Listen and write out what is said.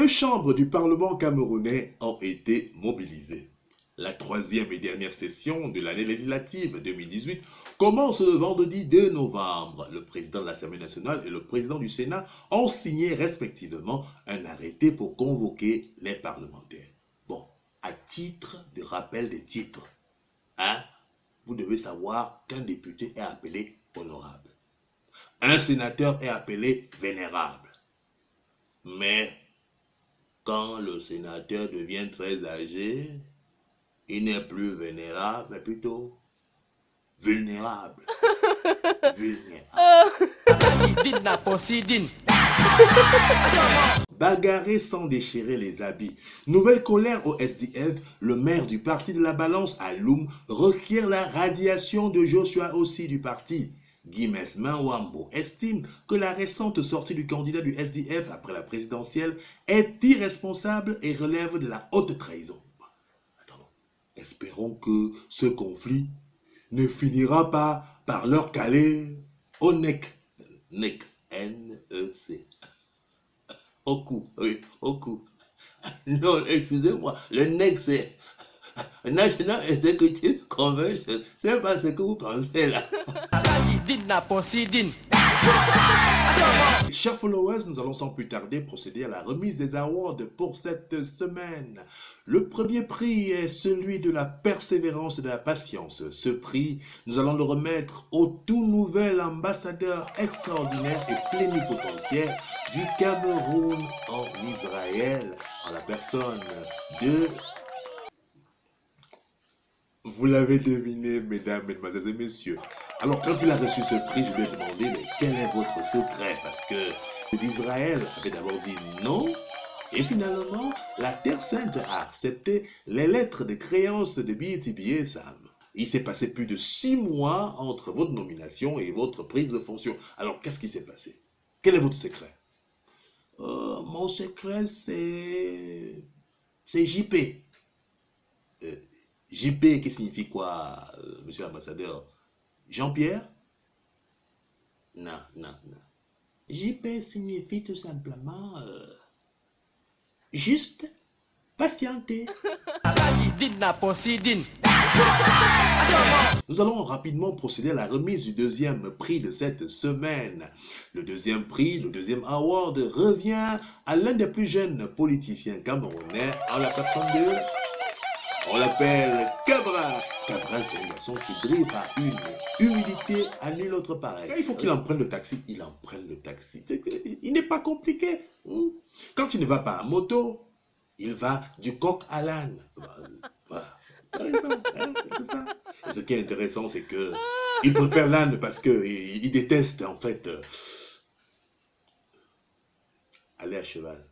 Deux chambres du Parlement camerounais ont été mobilisées. La troisième et dernière session de l'année législative 2018 commence le vendredi 2 novembre. Le président de l'Assemblée nationale et le président du Sénat ont signé respectivement un arrêté pour convoquer les parlementaires. Bon, à titre de rappel des titres, vous devez savoir qu'un député est appelé honorable. Un sénateur est appelé vénérable. Mais quand le sénateur devient très âgé, il n'est plus vénérable, mais plutôt vulnérable. Bagarrer sans déchirer les habits. Nouvelle colère au SDF, le maire du parti de la Balance à Loum requiert la radiation de Joshua aussi du parti. Guy Mesmin-Wambo estime que la récente sortie du candidat du SDF après la présidentielle est irresponsable et relève de la haute trahison. Attends, espérons que ce conflit ne finira pas par leur caler au NEC. NEC, N-E-C. Au cou, oui, au cou. Non, excusez-moi, le NEC c'est National Executive Convention. C'est pas ce que vous pensez là. Chers followers, nous allons sans plus tarder procéder à la remise des awards pour cette semaine. Le premier prix est celui de la persévérance et de la patience. Ce prix, nous allons le remettre au tout nouvel ambassadeur extraordinaire et plénipotentiaire du Cameroun en Israël, en la personne de... Vous l'avez deviné, mesdames, mesdemoiselles et messieurs. Alors, quand il a reçu ce prix, je lui ai demandé, mais quel est votre secret? Parce que d'Israël avait d'abord dit non. Et finalement, la Terre Sainte a accepté les lettres de créance de Biétibié Sam. Il s'est passé plus de 6 mois entre votre nomination et votre prise de fonction. Alors, qu'est-ce qui s'est passé? Quel est votre secret? Mon secret, c'est JP. JP, qui signifie quoi, monsieur l'ambassadeur? Jean-Pierre? Non. JP signifie tout simplement juste patienter. Nous allons rapidement procéder à la remise du deuxième prix de cette semaine. Le deuxième prix, le deuxième award revient à l'un des plus jeunes politiciens camerounais en la personne de... On l'appelle Cabral. Cabral, c'est un garçon qui brille par une humilité à nul autre pareil. Il faut qu'il emprunte le taxi. Il emprunte le taxi. Il n'est pas compliqué. Quand il ne va pas à moto, il va du coq à l'âne. Voilà. C'est ça. Et ce qui est intéressant, c'est que il préfère l'âne parce qu'il déteste en fait aller à cheval.